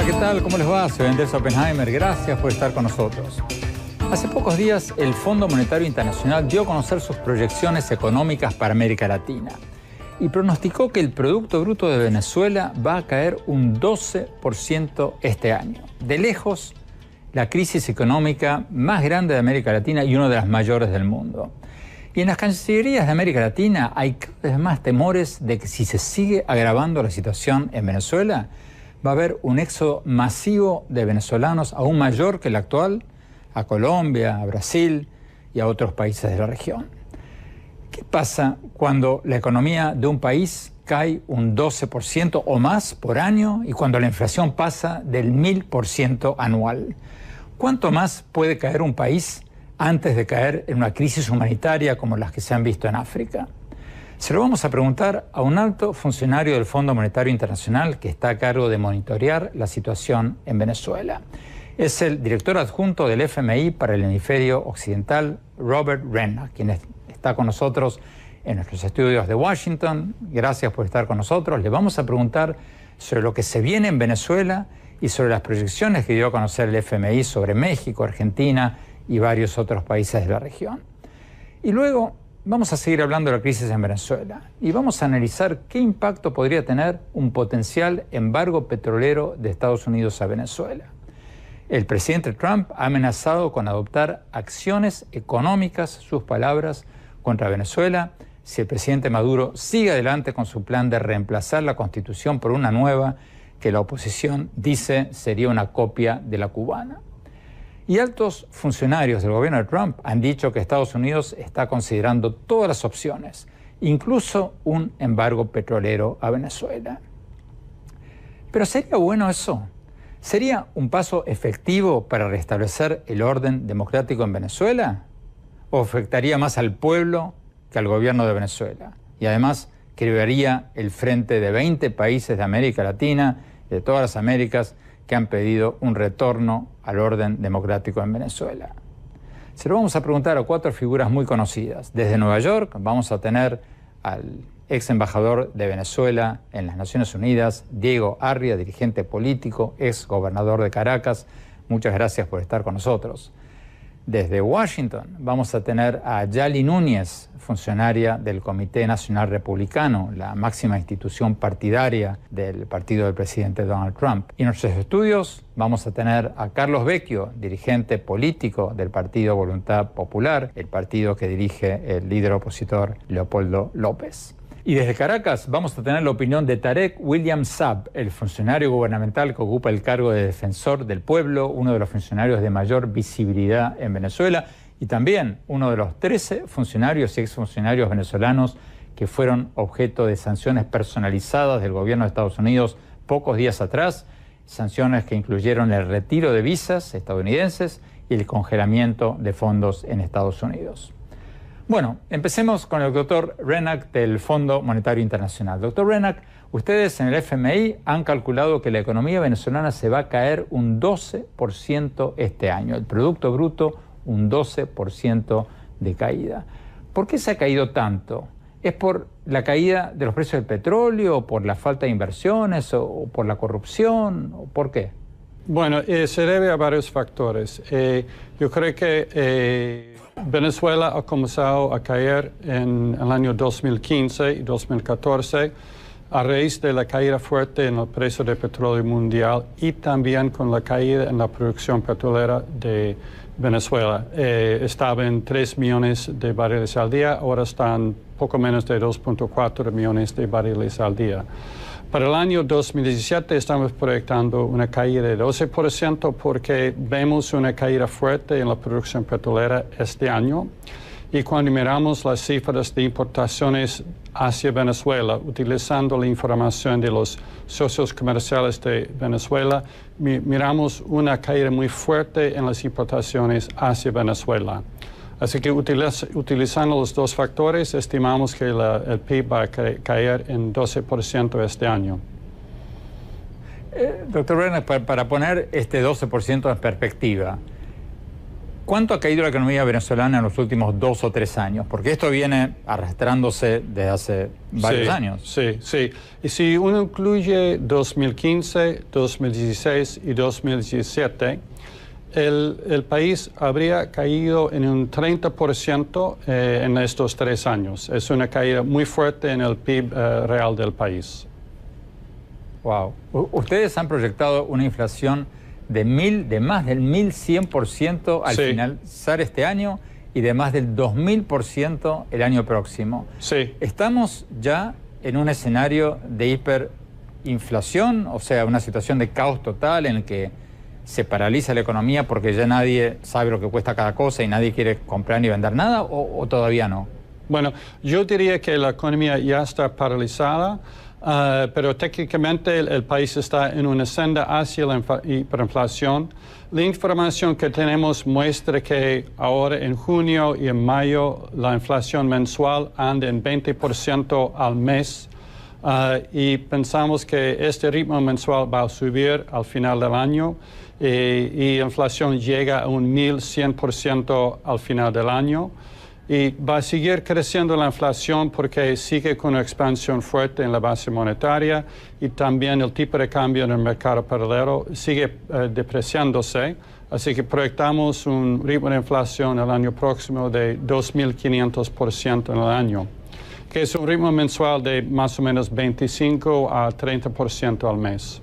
Hola, ¿qué tal? ¿Cómo les va? Soy Andrés Oppenheimer. Gracias por estar con nosotros. Hace pocos días, el Fondo Monetario Internacional dio a conocer sus proyecciones económicas para América Latina y pronosticó que el Producto Bruto de Venezuela va a caer un 12% este año. De lejos, la crisis económica más grande de América Latina y una de las mayores del mundo. Y en las cancillerías de América Latina hay cada vez más temores de que si se sigue agravando la situación en Venezuela, va a haber un éxodo masivo de venezolanos aún mayor que el actual a Colombia, a Brasil y a otros países de la región. ¿Qué pasa cuando la economía de un país cae un 12% o más por año y cuando la inflación pasa del 1000% anual? ¿Cuánto más puede caer un país antes de caer en una crisis humanitaria como las que se han visto en África? Se lo vamos a preguntar a un alto funcionario del Fondo Monetario Internacional que está a cargo de monitorear la situación en Venezuela. Es el director adjunto del FMI para el hemisferio occidental, Robert Rennach, quien está con nosotros en nuestros estudios de Washington. Gracias por estar con nosotros. Le vamos a preguntar sobre lo que se viene en Venezuela y sobre las proyecciones que dio a conocer el FMI sobre México, Argentina y varios otros países de la región. Y luego vamos a seguir hablando de la crisis en Venezuela y vamos a analizar qué impacto podría tener un potencial embargo petrolero de Estados Unidos a Venezuela. El presidente Trump ha amenazado con adoptar acciones económicas, sus palabras, contra Venezuela si el presidente Maduro sigue adelante con su plan de reemplazar la Constitución por una nueva que la oposición dice sería una copia de la cubana. Y altos funcionarios del gobierno de Trump han dicho que Estados Unidos está considerando todas las opciones, incluso un embargo petrolero a Venezuela. ¿Pero sería bueno eso? ¿Sería un paso efectivo para restablecer el orden democrático en Venezuela? ¿O afectaría más al pueblo que al gobierno de Venezuela? Y además crearía el frente de 20 países de América Latina, de todas las Américas, que han pedido un retorno al orden democrático en Venezuela. Se lo vamos a preguntar a 4 figuras muy conocidas. Desde Nueva York vamos a tener al ex embajador de Venezuela en las Naciones Unidas, Diego Arria, dirigente político, ex gobernador de Caracas. Muchas gracias por estar con nosotros. Desde Washington vamos a tener a Yali Núñez, funcionaria del Comité Nacional Republicano, la máxima institución partidaria del partido del presidente Donald Trump. Y en nuestros estudios vamos a tener a Carlos Vecchio, dirigente político del Partido Voluntad Popular, el partido que dirige el líder opositor Leopoldo López. Y desde Caracas vamos a tener la opinión de Tarek William Saab, el funcionario gubernamental que ocupa el cargo de defensor del pueblo, uno de los funcionarios de mayor visibilidad en Venezuela y también uno de los 13 funcionarios y exfuncionarios venezolanos que fueron objeto de sanciones personalizadas del gobierno de Estados Unidos pocos días atrás, sanciones que incluyeron el retiro de visas estadounidenses y el congelamiento de fondos en Estados Unidos. Bueno, empecemos con el doctor Rennach del Fondo Monetario Internacional. Doctor Rennach, ustedes en el FMI han calculado que la economía venezolana se va a caer un 12% este año, el Producto Bruto un 12% de caída. ¿Por qué se ha caído tanto? ¿Es por la caída de los precios del petróleo, o por la falta de inversiones, o por la corrupción, o por qué? Bueno, se debe a varios factores. Yo creo que Venezuela ha comenzado a caer en el año 2015 y 2014 a raíz de la caída fuerte en el precio del petróleo mundial y también con la caída en la producción petrolera de Venezuela. Estaba en 3 millones de barriles al día, ahora están poco menos de 2.4 millones de barriles al día. Para el año 2017 estamos proyectando una caída de 12% porque vemos una caída fuerte en la producción petrolera este año. Y cuando miramos las cifras de importaciones hacia Venezuela, utilizando la información de los socios comerciales de Venezuela, miramos una caída muy fuerte en las importaciones hacia Venezuela. Así que utilizando los dos factores, estimamos que el PIB va a caer en 12% este año. Doctor Rennach, para poner este 12% en perspectiva, ¿Cuánto ha caído la economía venezolana en los últimos 2 o 3 años? Porque esto viene arrastrándose desde hace varios años. Sí. Y si uno incluye 2015, 2016 y 2017, el país habría caído en un 30% en estos 3 años. Es una caída muy fuerte en el PIB real del país. Wow. Ustedes han proyectado una inflación de más del 1100% al finalizar este año y de más del 2000% el año próximo. Sí. ¿Estamos ya en un escenario de hiperinflación? O sea, una situación de caos total en el que se paraliza la economía porque ya nadie sabe lo que cuesta cada cosa y nadie quiere comprar ni vender nada, o todavía no? Bueno, yo diría que la economía ya está paralizada. Pero técnicamente el país está en una senda hacia la hiperinflación. La información que tenemos muestra que ahora en junio y en mayo la inflación mensual anda en 20% al mes y pensamos que este ritmo mensual va a subir al final del año y la inflación llega a un 1100% al final del año. Y va a seguir creciendo la inflación porque sigue con una expansión fuerte en la base monetaria y también el tipo de cambio en el mercado paralelo sigue depreciándose. Así que proyectamos un ritmo de inflación el año próximo de 2.500% en el año, que es un ritmo mensual de más o menos 25 a 30% al mes.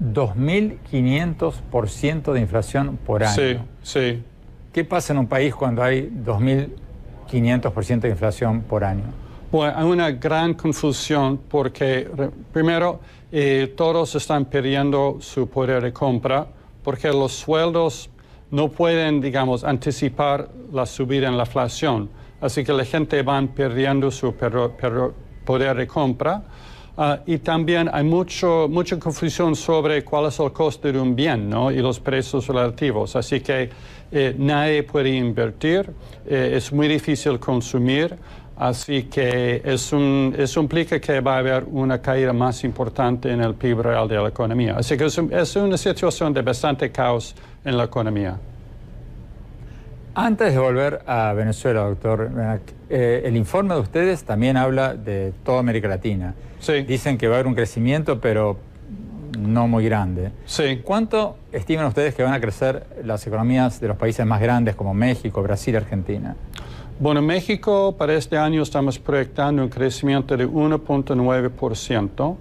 2.500% de inflación por año. Sí. ¿Qué pasa en un país cuando hay 2.500% de inflación por año? Bueno, hay una gran confusión porque, primero, todos están perdiendo su poder de compra porque los sueldos no pueden, digamos, anticipar la subida en la inflación. Así que la gente va perdiendo su poder de compra. Y también hay mucha confusión sobre cuál es el coste de un bien, ¿no? Y los precios relativos. Así que nadie puede invertir, es muy difícil consumir, así que eso implica que va a haber una caída más importante en el PIB real de la economía. Así que es una situación de bastante caos en la economía. Antes de volver a Venezuela, doctor, el informe de ustedes también habla de toda América Latina. Sí. Dicen que va a haber un crecimiento, pero no muy grande. Sí. ¿Cuánto estiman ustedes que van a crecer las economías de los países más grandes como México, Brasil, Argentina? Bueno, México para este año estamos proyectando un crecimiento de 1.9%.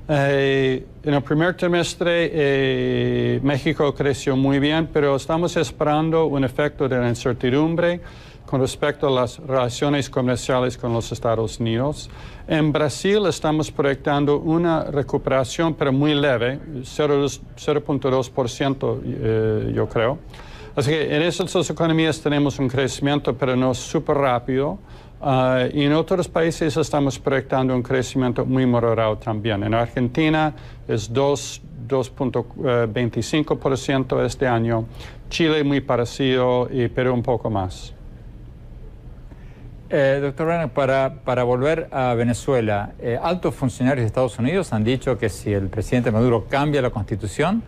En el primer trimestre México creció muy bien, pero estamos esperando un efecto de la incertidumbre con respecto a las relaciones comerciales con los Estados Unidos. En Brasil estamos proyectando una recuperación, pero muy leve, 0.2%, yo creo. Así que en esas dos economías tenemos un crecimiento, pero no súper rápido. Y en otros países estamos proyectando un crecimiento muy moderado también. En Argentina es 2.25% este año. Chile muy parecido, y Perú un poco más. Doctor Brennan, para volver a Venezuela, altos funcionarios de Estados Unidos han dicho que si el presidente Maduro cambia la Constitución,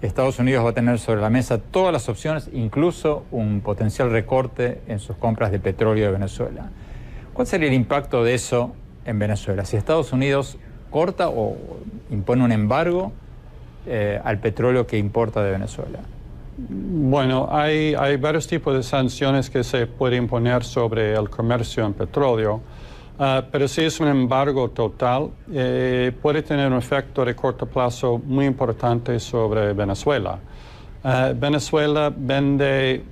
Estados Unidos va a tener sobre la mesa todas las opciones, incluso un potencial recorte en sus compras de petróleo de Venezuela. ¿Cuál sería el impacto de eso en Venezuela? Si Estados Unidos corta o impone un embargo al petróleo que importa de Venezuela. Bueno, hay varios tipos de sanciones que se pueden imponer sobre el comercio en petróleo, pero si es un embargo total, puede tener un efecto de corto plazo muy importante sobre Venezuela. Venezuela vende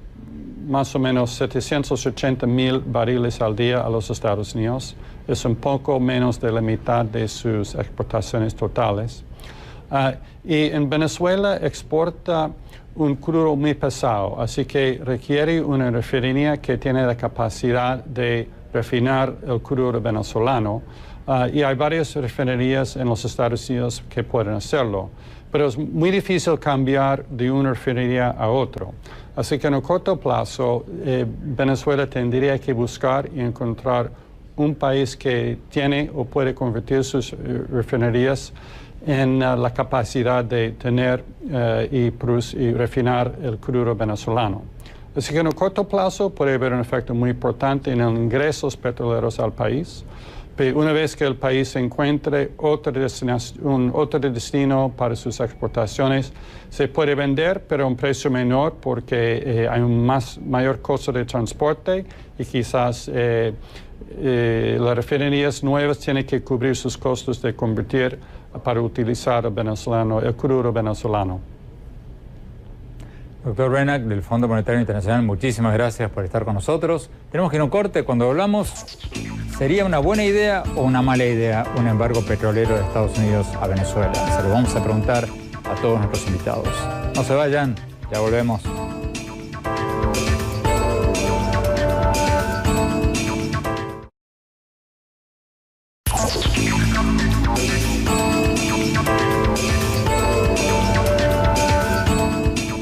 más o menos 780,000 barriles al día a los Estados Unidos. Es un poco menos de la mitad de sus exportaciones totales. Y en Venezuela exporta un crudo muy pesado, así que requiere una refinería que tiene la capacidad de refinar el crudo venezolano. Y hay varias refinerías en los Estados Unidos que pueden hacerlo, pero es muy difícil cambiar de una refinería a otra. Así que en el corto plazo, Venezuela tendría que buscar y encontrar un país que tiene o puede convertir sus refinerías en la capacidad de tener y refinar el crudo venezolano. Así que en el corto plazo puede haber un efecto muy importante en los ingresos petroleros al país. Pero una vez que el país encuentre otro destino para sus exportaciones, se puede vender, pero a un precio menor porque hay un mayor costo de transporte y quizás las refinerías nuevas tienen que cubrir sus costos de convertir para utilizar el crudo venezolano. Doctor Renak, del Fondo Monetario Internacional, muchísimas gracias por estar con nosotros. Tenemos que ir a un corte. Cuando hablamos, ¿sería una buena idea o una mala idea un embargo petrolero de Estados Unidos a Venezuela? Se lo vamos a preguntar a todos nuestros invitados. No se vayan, ya volvemos.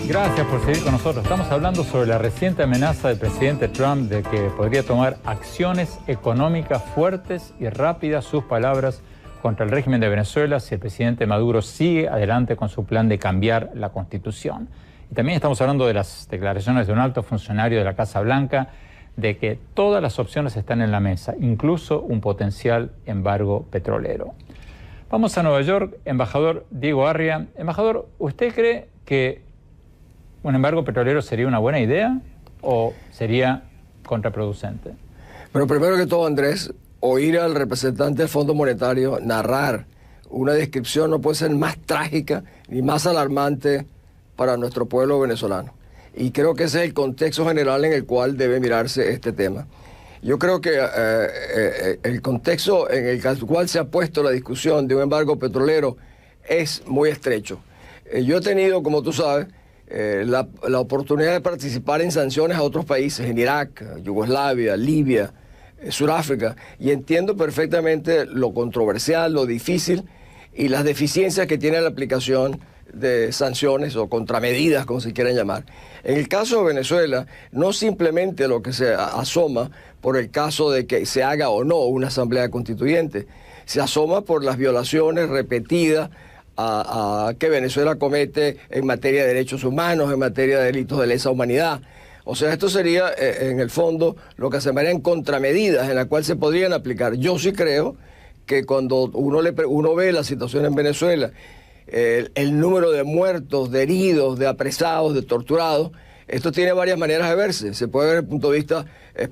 Gracias por seguir con nosotros. Estamos hablando sobre la reciente amenaza del presidente Trump de que podría tomar acciones económicas fuertes y rápidas, sus palabras, contra el régimen de Venezuela si el presidente Maduro sigue adelante con su plan de cambiar la Constitución. Y también estamos hablando de las declaraciones de un alto funcionario de la Casa Blanca de que todas las opciones están en la mesa, incluso un potencial embargo petrolero. Vamos a Nueva York, embajador Diego Arria. Embajador, ¿usted cree que un embargo petrolero sería una buena idea o sería contraproducente? Pero primero que todo, Andrés, oír al representante del Fondo Monetario narrar una descripción no puede ser más trágica ni más alarmante para nuestro pueblo venezolano. Y creo que ese es el contexto general en el cual debe mirarse este tema. Yo creo que el contexto en el cual se ha puesto la discusión de un embargo petrolero es muy estrecho. Yo he tenido, como tú sabes, la oportunidad de participar en sanciones a otros países, en Irak, Yugoslavia, Libia, Sudáfrica, y entiendo perfectamente lo controversial, lo difícil y las deficiencias que tiene la aplicación de sanciones o contramedidas, como se quieran llamar. En el caso de Venezuela, no simplemente lo que se asoma por el caso de que se haga o no una asamblea constituyente, se asoma por las violaciones repetidas que Venezuela comete en materia de derechos humanos, en materia de delitos de lesa humanidad. O sea, esto sería, en el fondo, lo que se llamarían contramedidas en las cuales se podrían aplicar. Yo sí creo que cuando uno ve la situación en Venezuela, el número de muertos, de heridos, de apresados, de torturados, esto tiene varias maneras de verse. Se puede ver desde el punto de vista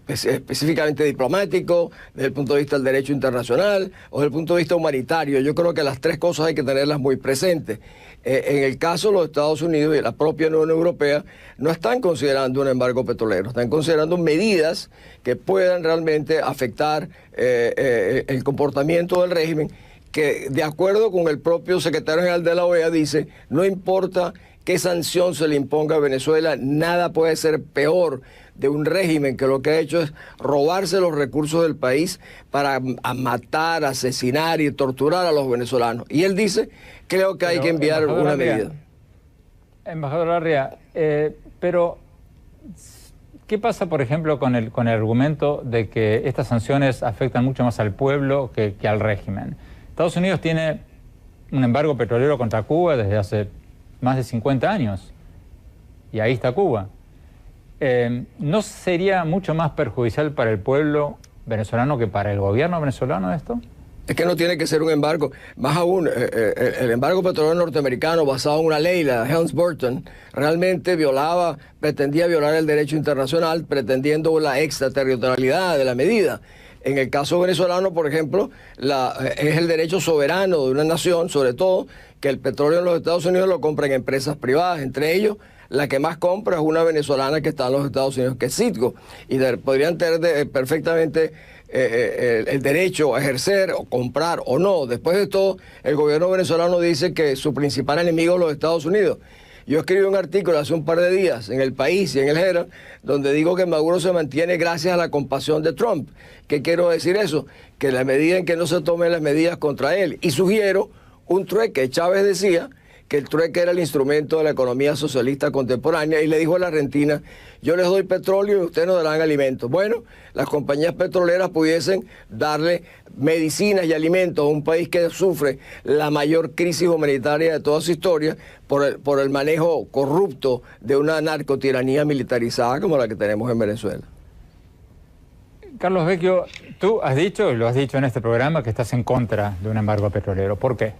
específicamente diplomático, desde el punto de vista del derecho internacional o desde el punto de vista humanitario. Yo creo que las tres cosas hay que tenerlas muy presentes. En el caso de los Estados Unidos y la propia Unión Europea no están considerando un embargo petrolero, están considerando medidas que puedan realmente afectar el comportamiento del régimen, que de acuerdo con el propio secretario general de la OEA dice, no importa qué sanción se le imponga a Venezuela, nada puede ser peor de un régimen que lo que ha hecho es robarse los recursos del país para matar, asesinar y torturar a los venezolanos. Y él dice, creo que hay que enviar una medida. Embajador Arria, pero ¿qué pasa, por ejemplo, con el argumento de que estas sanciones afectan mucho más al pueblo que al régimen? Estados Unidos tiene un embargo petrolero contra Cuba desde hace más de 50 años, y ahí está Cuba. ¿No sería mucho más perjudicial para el pueblo venezolano que para el gobierno venezolano esto? Es que no tiene que ser un embargo. Más aún, el embargo petrolero norteamericano basado en una ley, la Helms-Burton, realmente pretendía violar el derecho internacional, pretendiendo la extraterritorialidad de la medida. En el caso venezolano, por ejemplo, es el derecho soberano de una nación, sobre todo, que el petróleo en los Estados Unidos lo compran empresas privadas, entre ellos la que más compra es una venezolana que está en los Estados Unidos, que es Citgo, y podrían tener perfectamente el derecho a ejercer o comprar o no. Después de todo, el gobierno venezolano dice que su principal enemigo es los Estados Unidos. Yo escribí un artículo hace un par de días en El País y en el Herald, donde digo que Maduro se mantiene gracias a la compasión de Trump. ¿Qué quiero decir eso? Que en la medida en que no se tomen las medidas contra él, y sugiero un trueque. Chávez decía que el trueque era el instrumento de la economía socialista contemporánea y le dijo a la Argentina, yo les doy petróleo y ustedes nos darán alimentos. Bueno, las compañías petroleras pudiesen darle medicinas y alimentos a un país que sufre la mayor crisis humanitaria de toda su historia por el manejo corrupto de una narcotiranía militarizada como la que tenemos en Venezuela. Carlos Vecchio, tú has dicho, y lo has dicho en este programa, que estás en contra de un embargo petrolero. ¿Por qué?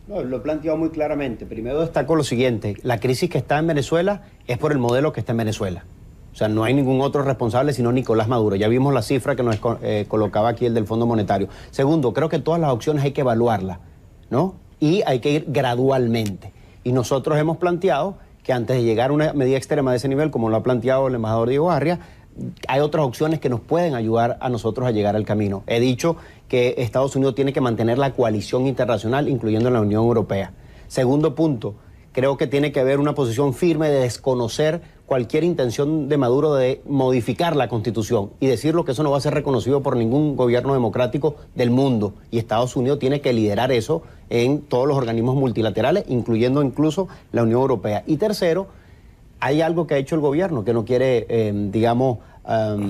No, lo he planteado muy claramente. Primero destaco lo siguiente, la crisis que está en Venezuela es por el modelo que está en Venezuela. O sea, no hay ningún otro responsable sino Nicolás Maduro. Ya vimos la cifra que nos colocaba aquí el del Fondo Monetario. Segundo, creo que todas las opciones hay que evaluarlas, ¿no? Y hay que ir gradualmente. Y nosotros hemos planteado que antes de llegar a una medida extrema de ese nivel, como lo ha planteado el embajador Diego Arria, hay otras opciones que nos pueden ayudar a nosotros a llegar al camino. He dicho que Estados Unidos tiene que mantener la coalición internacional, incluyendo la Unión Europea. Segundo punto, creo que tiene que haber una posición firme de desconocer cualquier intención de Maduro de modificar la Constitución y decirlo que eso no va a ser reconocido por ningún gobierno democrático del mundo. Y Estados Unidos tiene que liderar eso en todos los organismos multilaterales, incluyendo incluso la Unión Europea. Y tercero, hay algo que ha hecho el gobierno que no quiere,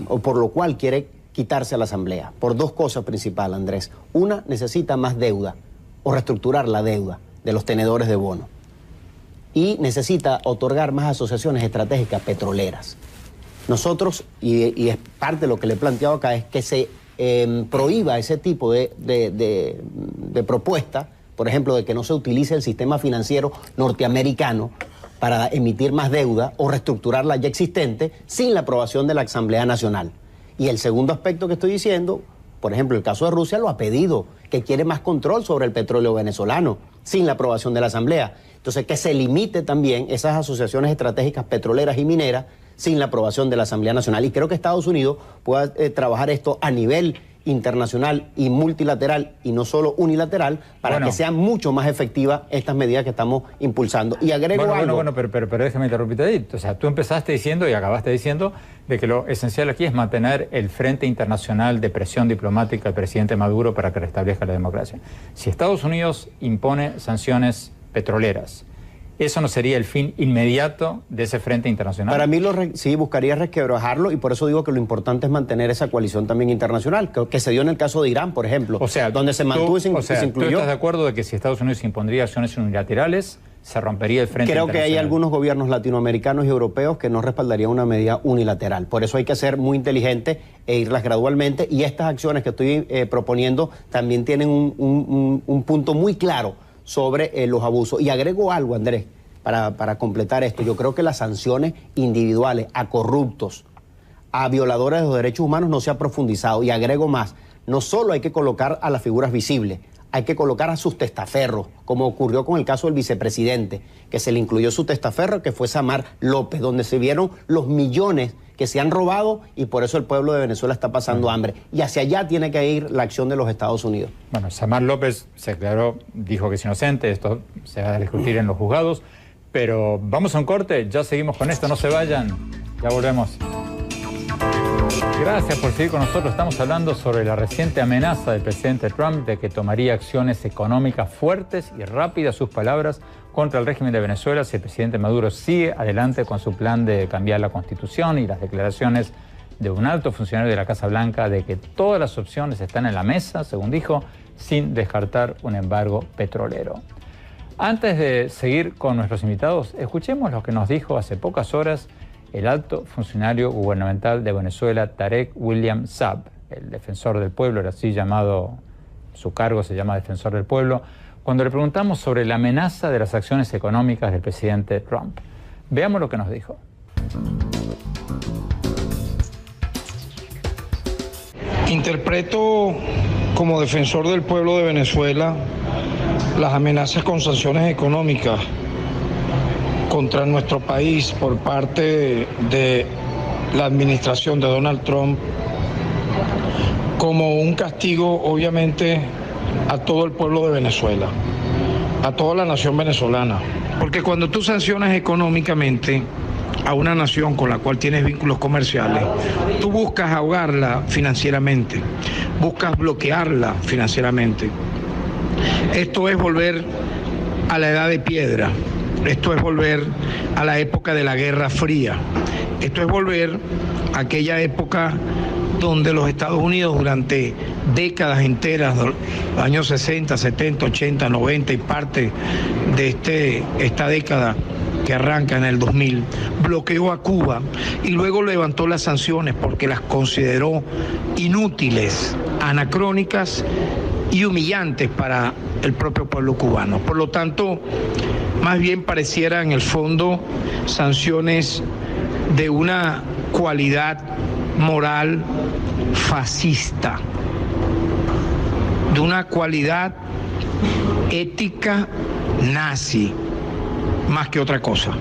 o por lo cual quiere quitarse a la Asamblea. Por dos cosas principales, Andrés. Una, necesita más deuda o reestructurar la deuda de los tenedores de bono. Y necesita otorgar más asociaciones estratégicas petroleras. Nosotros, y es parte de lo que le he planteado acá, es que se prohíba ese tipo de propuesta, por ejemplo, de que no se utilice el sistema financiero norteamericano para emitir más deuda o reestructurar la ya existente sin la aprobación de la Asamblea Nacional. Y el segundo aspecto que estoy diciendo, por ejemplo, el caso de Rusia lo ha pedido, que quiere más control sobre el petróleo venezolano sin la aprobación de la Asamblea. Entonces, que se limite también esas asociaciones estratégicas petroleras y mineras sin la aprobación de la Asamblea Nacional. Y creo que Estados Unidos pueda trabajar esto a nivel internacional y multilateral y no solo unilateral para que sean mucho más efectivas estas medidas que estamos impulsando. Y agrego algo... Pero déjame interrumpirte ahí. O sea, tú empezaste diciendo y acabaste diciendo de que lo esencial aquí es mantener el frente internacional de presión diplomática del presidente Maduro para que restablezca la democracia. Si Estados Unidos impone sanciones petroleras, ¿eso no sería el fin inmediato de ese frente internacional? Para mí sí, buscaría resquebrajarlo y por eso digo que lo importante es mantener esa coalición también internacional, que se dio en el caso de Irán, por ejemplo, o sea, donde se mantuvo y se incluyó. ¿Tú estás de acuerdo de que si Estados Unidos impondría acciones unilaterales, se rompería el frente internacional? Creo que hay algunos gobiernos latinoamericanos y europeos que no respaldarían una medida unilateral. Por eso hay que ser muy inteligente e irlas gradualmente y estas acciones que estoy proponiendo también tienen un punto muy claro sobre los abusos. Y agrego algo, Andrés, para completar esto. Yo creo que las sanciones individuales a corruptos, a violadores de los derechos humanos no se ha profundizado. Y agrego más, no solo hay que colocar a las figuras visibles, hay que colocar a sus testaferros, como ocurrió con el caso del vicepresidente, que se le incluyó su testaferro, que fue Samar López, donde se vieron los millones que se han robado y por eso el pueblo de Venezuela está pasando hambre. Y hacia allá tiene que ir la acción de los Estados Unidos. Bueno, Samar López se declaró, dijo que es inocente, esto se va a discutir en los juzgados, pero vamos a un corte, ya seguimos con esto, no se vayan, ya volvemos. Gracias por seguir con nosotros. Estamos hablando sobre la reciente amenaza del presidente Trump de que tomaría acciones económicas fuertes y rápidas, sus palabras, contra el régimen de Venezuela si el presidente Maduro sigue adelante con su plan de cambiar la Constitución y las declaraciones de un alto funcionario de la Casa Blanca de que todas las opciones están en la mesa, según dijo, sin descartar un embargo petrolero. Antes de seguir con nuestros invitados, escuchemos lo que nos dijo hace pocas horas el alto funcionario gubernamental de Venezuela, Tarek William Saab, el defensor del pueblo, era así llamado, su cargo se llama defensor del pueblo, cuando le preguntamos sobre la amenaza de las acciones económicas del presidente Trump. Veamos lo que nos dijo. Interpreto como defensor del pueblo de Venezuela las amenazas con sanciones económicas contra nuestro país por parte de la administración de Donald Trump como un castigo, obviamente, a todo el pueblo de Venezuela, a toda la nación venezolana. Porque cuando tú sancionas económicamente a una nación con la cual tienes vínculos comerciales, tú buscas ahogarla financieramente, buscas bloquearla financieramente. Esto es volver a la edad de piedra. Esto es volver a la época de la Guerra Fría. Esto es volver a aquella época donde los Estados Unidos durante décadas enteras, los años 60, 70, 80, 90 y parte de esta década que arranca en el 2000, bloqueó a Cuba y luego levantó las sanciones porque las consideró inútiles, anacrónicas y humillantes para el propio pueblo cubano. Por lo tanto, más bien pareciera en el fondo sanciones de una cualidad moral fascista, de una cualidad ética nazi, más que otra cosa.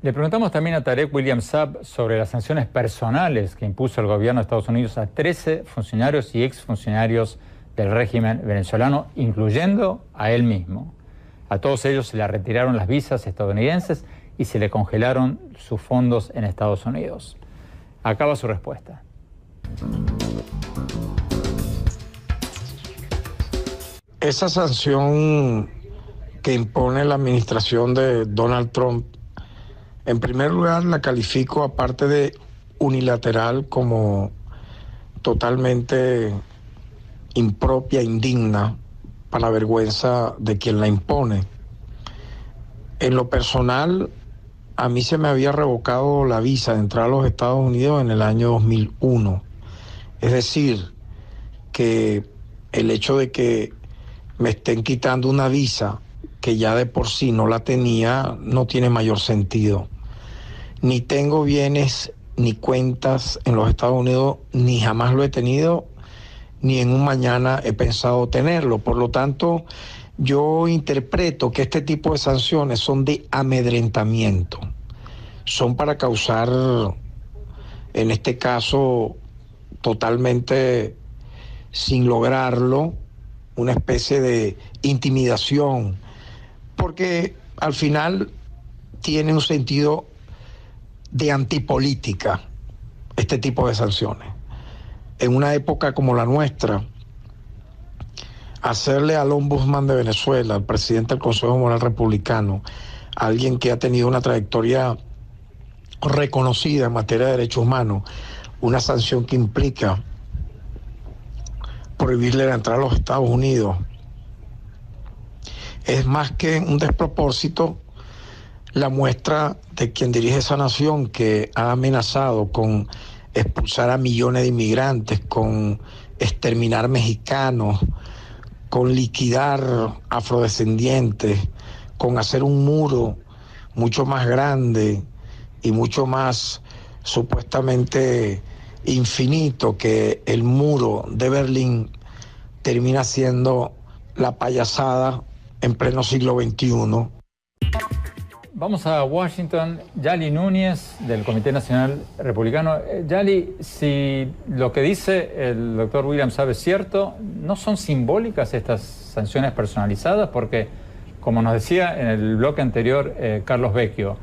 Le preguntamos también a Tarek William Saab sobre las sanciones personales que impuso el gobierno de Estados Unidos a 13 funcionarios y exfuncionarios del régimen venezolano, incluyendo a él mismo. A todos ellos se le retiraron las visas estadounidenses y se le congelaron sus fondos en Estados Unidos. Acaba su respuesta. Esa sanción que impone la administración de Donald Trump, en primer lugar la califico, aparte de unilateral, como totalmente impropia, indigna, para la vergüenza de quien la impone. En lo personal, a mí se me había revocado la visa de entrar a los Estados Unidos en el año 2001. Es decir, que el hecho de que me estén quitando una visa que ya de por sí no la tenía, no tiene mayor sentido. Ni tengo bienes ni cuentas en los Estados Unidos, ni jamás lo he tenido, ni en un mañana he pensado tenerlo. Por lo tanto, yo interpreto que este tipo de sanciones son de amedrentamiento. Son para causar, en este caso, totalmente sin lograrlo, una especie de intimidación, porque al final tiene un sentido de antipolítica este tipo de sanciones. En una época como la nuestra, hacerle al ombudsman de Venezuela, al presidente del Consejo Moral Republicano, alguien que ha tenido una trayectoria reconocida en materia de derechos humanos, una sanción que implica prohibirle la entrada a los Estados Unidos, es más que un despropósito la muestra de quien dirige esa nación, que ha amenazado con expulsar a millones de inmigrantes, con exterminar mexicanos, con liquidar afrodescendientes, con hacer un muro mucho más grande y mucho más supuestamente infinito que el muro de Berlín, termina siendo la payasada en pleno siglo XXI. Vamos a Washington. Yali Núñez, del Comité Nacional Republicano. Yali, si lo que dice el doctor William Saab es cierto, ¿no son simbólicas estas sanciones personalizadas? Porque, como nos decía en el bloque anterior Carlos Vecchio,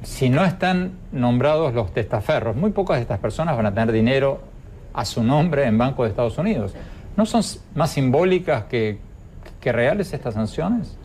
si no están nombrados los testaferros, muy pocas de estas personas van a tener dinero a su nombre en bancos de Estados Unidos. ¿No son más simbólicas que reales estas sanciones?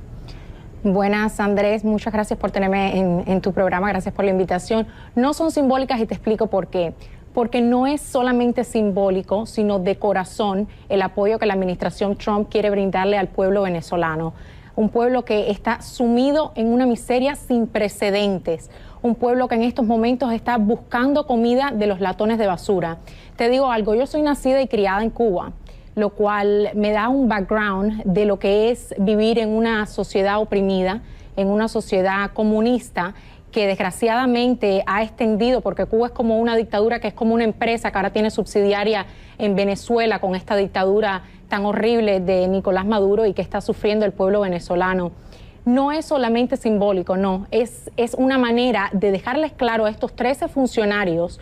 Buenas, Andrés, muchas gracias por tenerme en tu programa, gracias por la invitación. No son simbólicas y te explico por qué. Porque no es solamente simbólico, sino de corazón el apoyo que la administración Trump quiere brindarle al pueblo venezolano. Un pueblo que está sumido en una miseria sin precedentes. Un pueblo que en estos momentos está buscando comida de los latones de basura. Te digo algo, yo soy nacida y criada en Cuba, lo cual me da un background de lo que es vivir en una sociedad oprimida, en una sociedad comunista que desgraciadamente ha extendido, porque Cuba es como una dictadura que es como una empresa que ahora tiene subsidiaria en Venezuela con esta dictadura tan horrible de Nicolás Maduro y que está sufriendo el pueblo venezolano. No es solamente simbólico, no, es una manera de dejarles claro a estos 13 funcionarios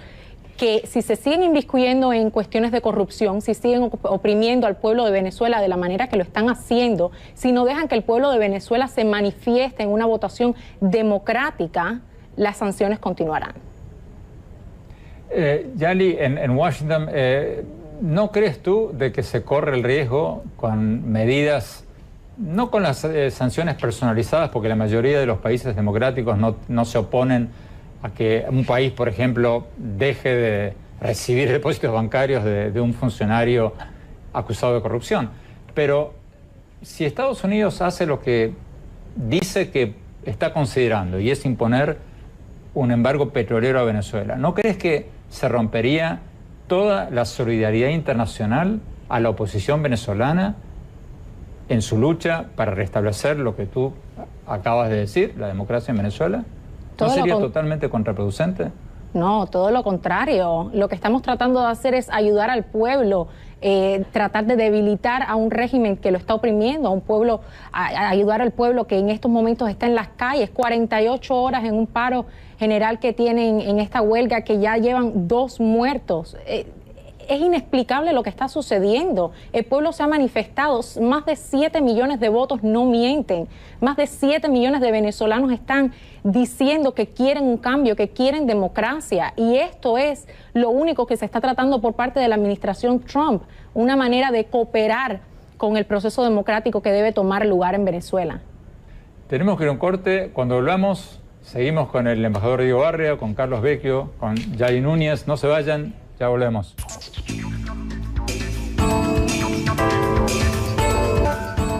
que si se siguen inmiscuyendo en cuestiones de corrupción, si siguen oprimiendo al pueblo de Venezuela de la manera que lo están haciendo, si no dejan que el pueblo de Venezuela se manifieste en una votación democrática, las sanciones continuarán. Yali, en Washington, ¿no crees tú de que se corre el riesgo con medidas no con las sanciones personalizadas, porque la mayoría de los países democráticos no se oponen a que un país, por ejemplo, deje de recibir depósitos bancarios de un funcionario acusado de corrupción. Pero si Estados Unidos hace lo que dice que está considerando, y es imponer un embargo petrolero a Venezuela, ¿no crees que se rompería toda la solidaridad internacional a la oposición venezolana en su lucha para restablecer lo que tú acabas de decir, la democracia en Venezuela? ¿No sería totalmente contraproducente? No, todo lo contrario. Lo que estamos tratando de hacer es ayudar al pueblo, tratar de debilitar a un régimen que lo está oprimiendo, a un pueblo, a ayudar al pueblo que en estos momentos está en las calles, 48 horas en un paro general que tienen en esta huelga, que ya llevan 2 muertos. Es inexplicable lo que está sucediendo. El pueblo se ha manifestado, más de 7 millones de votos no mienten, más de 7 millones de venezolanos están diciendo que quieren un cambio, que quieren democracia, y esto es lo único que se está tratando por parte de la administración Trump, una manera de cooperar con el proceso democrático que debe tomar lugar en Venezuela. Tenemos que ir a un corte. Cuando volvamos, seguimos con el embajador Diego Arria, con Carlos Vecchio, con Yali Núñez. No se vayan, ya volvemos.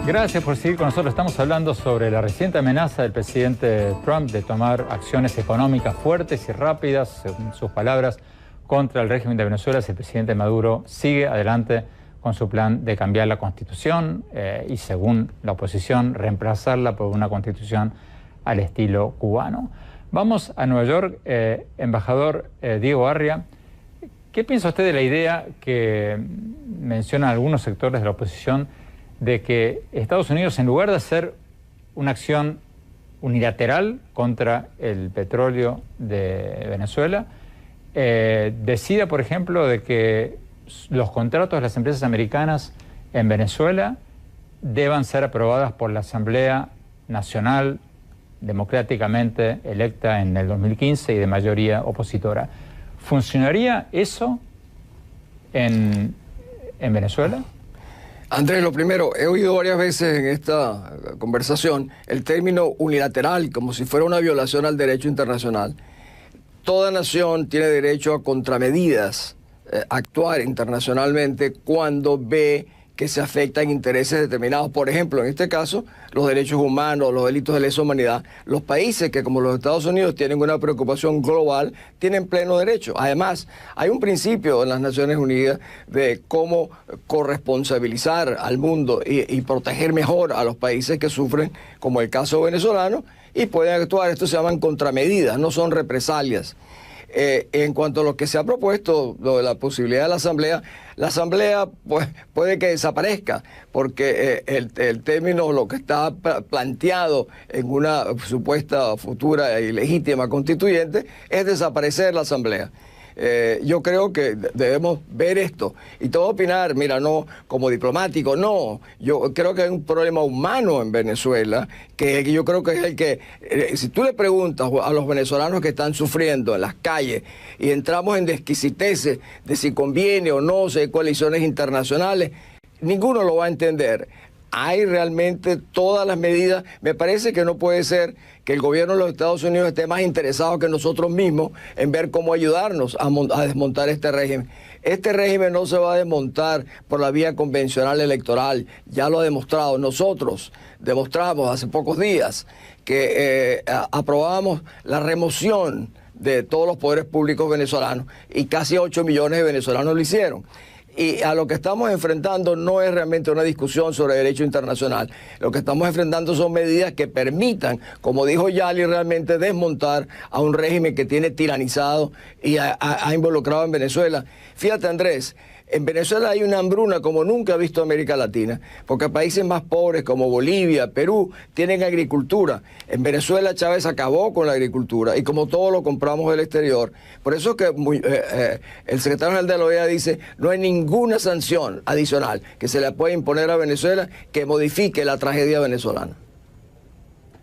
Gracias por seguir con nosotros. Estamos hablando sobre la reciente amenaza del presidente Trump de tomar acciones económicas fuertes y rápidas, según sus palabras, contra el régimen de Venezuela si el presidente Maduro sigue adelante con su plan de cambiar la Constitución y, según la oposición, reemplazarla por una Constitución al estilo cubano. Vamos a Nueva York. Embajador Diego Arria, ¿qué piensa usted de la idea que mencionan algunos sectores de la oposición de que Estados Unidos, en lugar de hacer una acción unilateral contra el petróleo de Venezuela, decida, por ejemplo, de que los contratos de las empresas americanas en Venezuela deban ser aprobadas por la Asamblea Nacional democráticamente electa en el 2015 y de mayoría opositora? ¿Funcionaría eso en Venezuela? Andrés, lo primero, he oído varias veces en esta conversación el término unilateral, como si fuera una violación al derecho internacional. Toda nación tiene derecho a contramedidas, actuar internacionalmente cuando ve que se afectan intereses determinados. Por ejemplo, en este caso, los derechos humanos, los delitos de lesa humanidad. Los países que, como los Estados Unidos, tienen una preocupación global, tienen pleno derecho. Además, hay un principio en las Naciones Unidas de cómo corresponsabilizar al mundo y proteger mejor a los países que sufren, como el caso venezolano, y pueden actuar. Esto se llaman contramedidas, no son represalias. En cuanto a lo que se ha propuesto, lo de la posibilidad de la Asamblea pues, puede que desaparezca, porque el término, lo que está planteado en una supuesta futura y legítima constituyente, es desaparecer la Asamblea. Yo creo que debemos ver esto. Y todo opinar, mira, no como diplomático, no. Yo creo que hay un problema humano en Venezuela, que yo creo que es el que, si tú le preguntas a los venezolanos que están sufriendo en las calles y entramos en exquisiteces de si conviene o no, si hay coaliciones internacionales, ninguno lo va a entender. Hay realmente todas las medidas. Me parece que no puede ser que el gobierno de los Estados Unidos esté más interesado que nosotros mismos en ver cómo ayudarnos a desmontar este régimen. Este régimen no se va a desmontar por la vía convencional electoral, ya lo ha demostrado. Nosotros demostramos hace pocos días que aprobamos la remoción de todos los poderes públicos venezolanos y casi 8 millones de venezolanos lo hicieron. Y a lo que estamos enfrentando no es realmente una discusión sobre derecho internacional. Lo que estamos enfrentando son medidas que permitan, como dijo Yali, realmente desmontar a un régimen que tiene tiranizado y ha involucrado en Venezuela. Fíjate, Andrés, en Venezuela hay una hambruna como nunca ha visto América Latina, porque países más pobres como Bolivia, Perú, tienen agricultura. En Venezuela Chávez acabó con la agricultura y como todo lo compramos del exterior. Por eso es que el secretario general de la OEA dice no hay ninguna sanción adicional que se le pueda imponer a Venezuela que modifique la tragedia venezolana.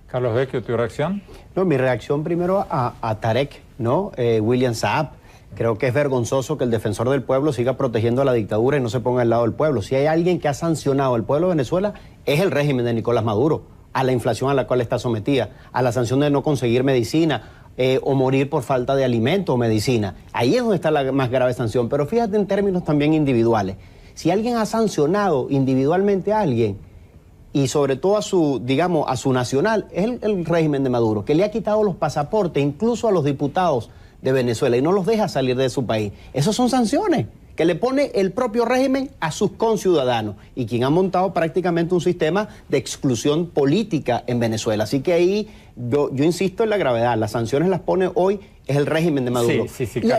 Carlos Vecchio, ¿tu reacción? No, mi reacción primero a Tarek, ¿no? William Saab, Creo que es vergonzoso que el defensor del pueblo siga protegiendo a la dictadura y no se ponga al lado del pueblo. Si hay alguien que ha sancionado al pueblo de Venezuela, es el régimen de Nicolás Maduro, a la inflación a la cual está sometida, a la sanción de no conseguir medicina o morir por falta de alimento o medicina. Ahí es donde está la más grave sanción. Pero fíjate en términos también individuales. Si alguien ha sancionado individualmente a alguien, y sobre todo a su, digamos, a su nacional, es el régimen de Maduro, que le ha quitado los pasaportes incluso a los diputados de Venezuela y no los deja salir de su país. Esas son sanciones que le pone el propio régimen a sus conciudadanos y quien ha montado prácticamente un sistema de exclusión política en Venezuela. Así que ahí yo insisto en la gravedad. Las sanciones las pone hoy es el régimen de Maduro. Sí, y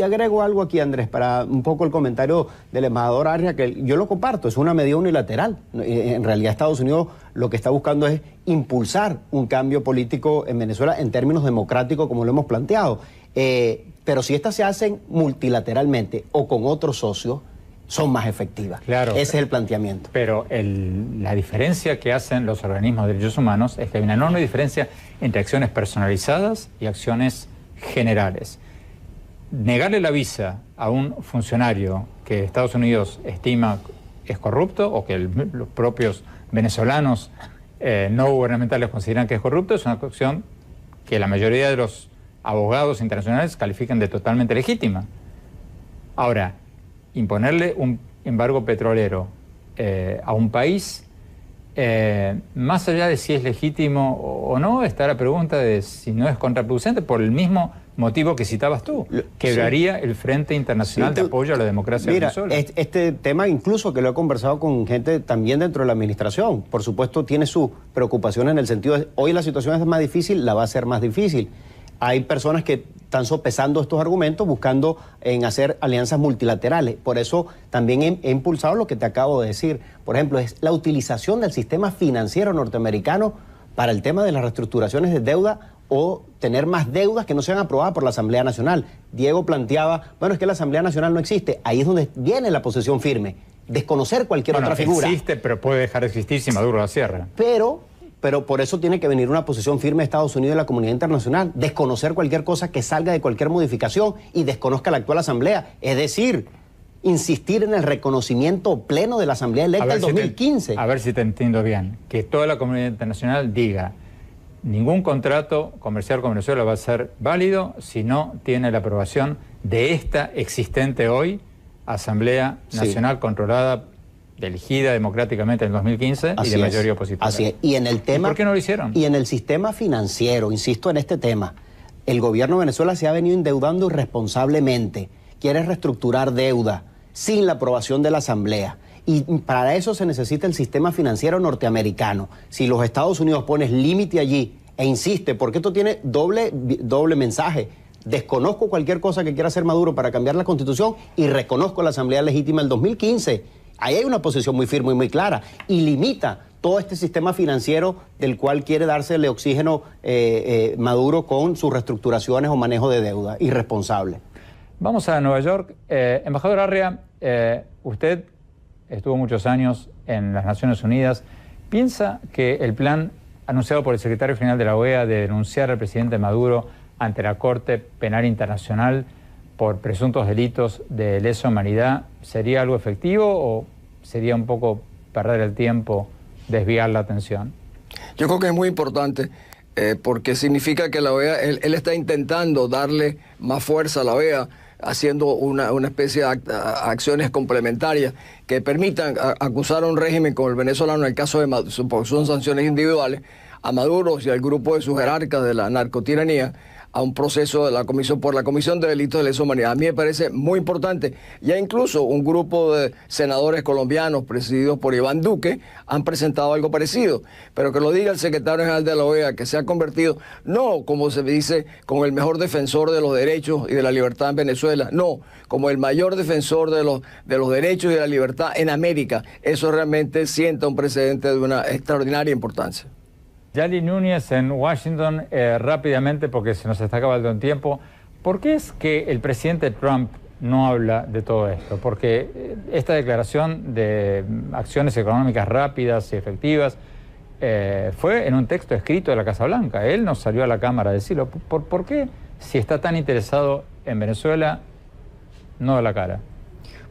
agrego algo aquí, Andrés, para un poco el comentario del embajador Arria, que yo lo comparto, es una medida unilateral. En realidad Estados Unidos lo que está buscando es impulsar un cambio político en Venezuela en términos democráticos, como lo hemos planteado. Pero si estas se hacen multilateralmente o con otros socios, son más efectivas. Claro, ese es el planteamiento. Pero la diferencia que hacen los organismos de derechos humanos es que hay una enorme diferencia entre acciones personalizadas y acciones generales. Negarle la visa a un funcionario que Estados Unidos estima es corrupto o que los propios venezolanos no gubernamentales consideran que es corrupto es una acción que la mayoría de los abogados internacionales califican de totalmente legítima. Ahora, imponerle un embargo petrolero a un país, más allá de si es legítimo o no, está la pregunta de si no es contraproducente por el mismo motivo que citabas tú. Quebraría el Frente Internacional de Apoyo a la Democracia de Venezuela. Este tema incluso que lo he conversado con gente también dentro de la administración, por supuesto tiene su preocupación en el sentido de hoy la situación es más difícil, la va a ser más difícil. Hay personas que están sopesando estos argumentos buscando en hacer alianzas multilaterales. Por eso también he impulsado lo que te acabo de decir. Por ejemplo, es la utilización del sistema financiero norteamericano para el tema de las reestructuraciones de deuda o tener más deudas que no sean aprobadas por la Asamblea Nacional. Diego planteaba, bueno, es que la Asamblea Nacional no existe. Ahí es donde viene la posición firme. Desconocer cualquier otra figura. Existe, pero puede dejar de existir si Maduro la cierra. Pero por eso tiene que venir una posición firme de Estados Unidos y de la comunidad internacional, desconocer cualquier cosa que salga de cualquier modificación y desconozca la actual Asamblea. Es decir, insistir en el reconocimiento pleno de la Asamblea electa del 2015. A ver si te entiendo bien. Que toda la comunidad internacional diga, ningún contrato comercial con Venezuela va a ser válido si no tiene la aprobación de esta existente hoy Asamblea Nacional controlada, elegida democráticamente en el 2015 y de mayoría opositora. Así es. Y en el tema, ¿por qué no lo hicieron? Y en el sistema financiero, insisto en este tema, el gobierno de Venezuela se ha venido endeudando irresponsablemente, quiere reestructurar deuda sin la aprobación de la Asamblea. Y para eso se necesita el sistema financiero norteamericano. Si los Estados Unidos ponen límite allí e insiste, porque esto tiene doble mensaje. Desconozco cualquier cosa que quiera hacer Maduro para cambiar la Constitución y reconozco la Asamblea Legítima del 2015. Ahí hay una posición muy firme y muy clara y limita todo este sistema financiero del cual quiere dársele oxígeno Maduro con sus reestructuraciones o manejo de deuda irresponsable. Vamos a Nueva York. Embajador Arria, usted estuvo muchos años en las Naciones Unidas. ¿Piensa que el plan anunciado por el secretario general de la OEA de denunciar al presidente Maduro ante la Corte Penal Internacional por presuntos delitos de lesa humanidad sería algo efectivo o sería un poco perder el tiempo, desviar la atención? Yo creo que es muy importante porque significa que la OEA, él está intentando darle más fuerza a la OEA, haciendo una especie de acciones complementarias que permitan acusar a un régimen como el venezolano, en el caso de Maduro, son sanciones individuales, a Maduro y al grupo de sus jerarcas de la narcotiranía, a un proceso de la comisión por la Comisión de Delitos de Lesa Humanidad. A mí me parece muy importante. Ya incluso un grupo de senadores colombianos presididos por Iván Duque han presentado algo parecido. Pero que lo diga el secretario general de la OEA, que se ha convertido, no como se dice, como el mejor defensor de los derechos y de la libertad en Venezuela, no, como el mayor defensor de los derechos y de la libertad en América. Eso realmente sienta un precedente de una extraordinaria importancia. Yali Núñez en Washington, rápidamente porque se nos está acabando el tiempo. ¿Por qué es que el presidente Trump no habla de todo esto? Porque esta declaración de acciones económicas rápidas y efectivas fue en un texto escrito de la Casa Blanca. Él no salió a la Cámara a decirlo. ¿Por qué, si está tan interesado en Venezuela no da la cara.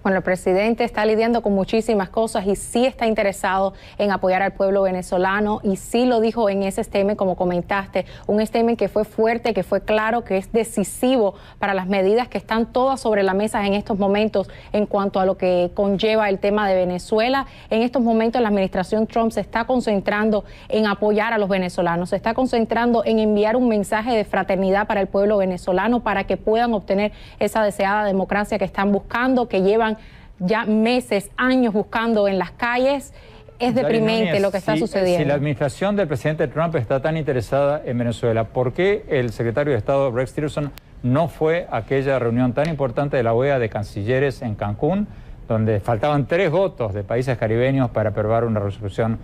Bueno, el presidente está lidiando con muchísimas cosas y sí está interesado en apoyar al pueblo venezolano y sí lo dijo en ese statement, como comentaste, un statement que fue fuerte, que fue claro, que es decisivo para las medidas que están todas sobre la mesa en estos momentos en cuanto a lo que conlleva el tema de Venezuela. En estos momentos la administración Trump se está concentrando en apoyar a los venezolanos, se está concentrando en enviar un mensaje de fraternidad para el pueblo venezolano para que puedan obtener esa deseada democracia que están buscando, que llevan ya meses, años buscando en las calles. Es deprimente lo que está sucediendo. Si la administración del presidente Trump está tan interesada en Venezuela, ¿por qué el secretario de Estado Rex Tillerson no fue a aquella reunión tan importante de la OEA de cancilleres en Cancún, donde faltaban 3 votos de países caribeños para aprobar una resolución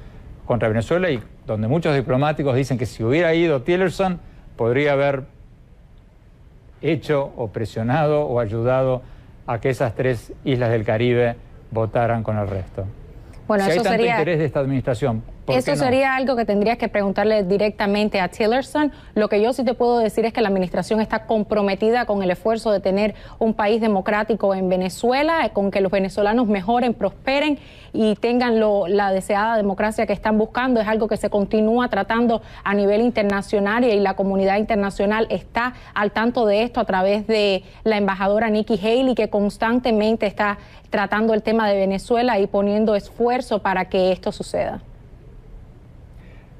contra Venezuela y donde muchos diplomáticos dicen que si hubiera ido Tillerson podría haber hecho o presionado o ayudado a que esas 3 islas del Caribe votaran con el resto? Bueno, si hay eso tanto sería interés de esta administración, ¿por qué eso no? sería algo que tendrías que preguntarle directamente a Tillerson. Lo que yo sí te puedo decir es que la administración está comprometida con el esfuerzo de tener un país democrático en Venezuela, con que los venezolanos mejoren, prosperen y tengan la deseada democracia que están buscando. Es algo que se continúa tratando a nivel internacional y la comunidad internacional está al tanto de esto a través de la embajadora Nikki Haley, que constantemente está tratando el tema de Venezuela y poniendo esfuerzo para que esto suceda.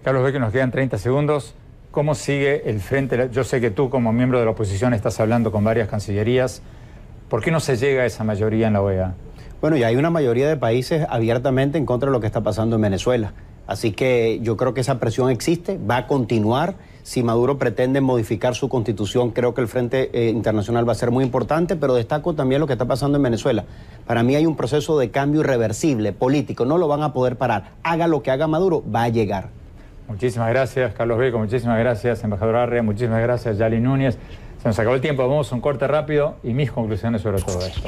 Carlos Beque, nos quedan 30 segundos. ¿Cómo sigue el frente? Yo sé que tú, como miembro de la oposición, estás hablando con varias cancillerías. ¿Por qué no se llega a esa mayoría en la OEA? Bueno, ya hay una mayoría de países abiertamente en contra de lo que está pasando en Venezuela. Así que yo creo que esa presión existe, va a continuar. Si Maduro pretende modificar su constitución, creo que el Frente Internacional va a ser muy importante, pero destaco también lo que está pasando en Venezuela. Para mí hay un proceso de cambio irreversible, político, no lo van a poder parar. Haga lo que haga Maduro, va a llegar. Muchísimas gracias, Carlos Beco, muchísimas gracias, embajador Arria, muchísimas gracias, Yali Núñez. Se nos acabó el tiempo, vamos a un corte rápido y mis conclusiones sobre todo esto.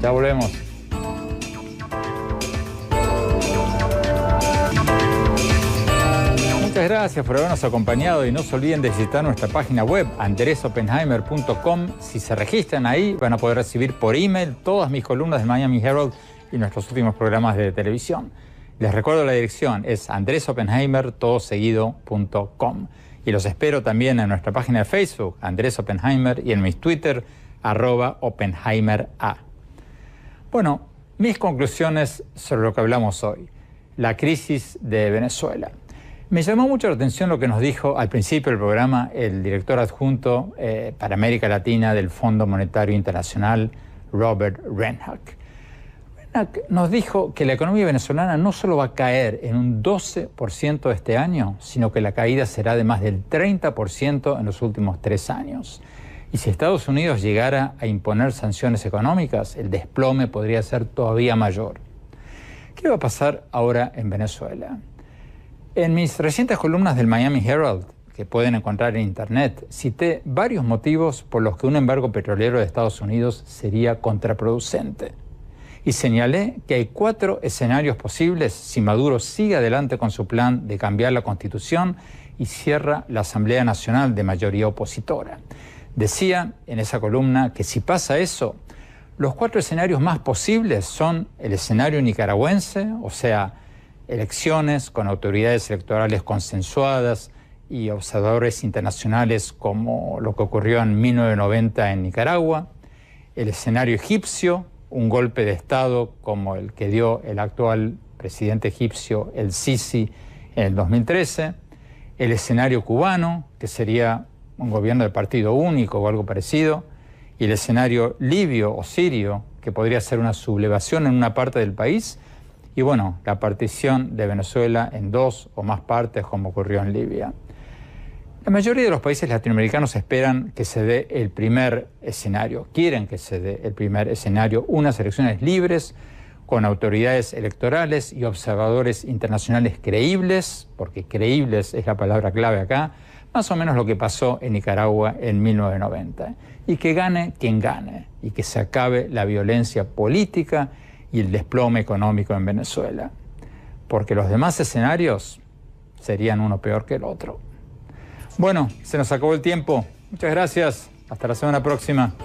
Ya volvemos. Muchas gracias por habernos acompañado y no se olviden de visitar nuestra página web andresopenheimer.com. Si se registran ahí van a poder recibir por email todas mis columnas de Miami Herald y nuestros últimos programas de televisión. Les recuerdo la dirección, es andresopenheimer.com. Y los espero también en nuestra página de Facebook, Andrés Oppenheimer, y en mi Twitter, @OppenheimerA. Bueno, mis conclusiones sobre lo que hablamos hoy, la crisis de Venezuela. Me llamó mucho la atención lo que nos dijo al principio del programa el director adjunto para América Latina del Fondo Monetario Internacional, Robert Reinhart. Nos dijo que la economía venezolana no solo va a caer en un 12% este año, sino que la caída será de más del 30% en los últimos 3 años. Y si Estados Unidos llegara a imponer sanciones económicas, el desplome podría ser todavía mayor. ¿Qué va a pasar ahora en Venezuela? En mis recientes columnas del Miami Herald, que pueden encontrar en internet, cité varios motivos por los que un embargo petrolero de Estados Unidos sería contraproducente. Y señalé que hay 4 escenarios posibles si Maduro sigue adelante con su plan de cambiar la Constitución y cierra la Asamblea Nacional de mayoría opositora. Decía en esa columna que si pasa eso, los 4 escenarios más posibles son el escenario nicaragüense, o sea, elecciones con autoridades electorales consensuadas y observadores internacionales como lo que ocurrió en 1990 en Nicaragua, el escenario egipcio, un golpe de Estado como el que dio el actual presidente egipcio, el Sisi, en el 2013, el escenario cubano, que sería un gobierno de partido único o algo parecido, y el escenario libio o sirio, que podría ser una sublevación en una parte del país, y bueno, la partición de Venezuela en 2 o más partes como ocurrió en Libia. La mayoría de los países latinoamericanos esperan que se dé el primer escenario, quieren que se dé el primer escenario, unas elecciones libres, con autoridades electorales y observadores internacionales creíbles, porque creíbles es la palabra clave acá, más o menos lo que pasó en Nicaragua en 1990. Y que gane quien gane, y que se acabe la violencia política y el desplome económico en Venezuela. Porque los demás escenarios serían uno peor que el otro. Bueno, se nos acabó el tiempo. Muchas gracias. Hasta la semana próxima.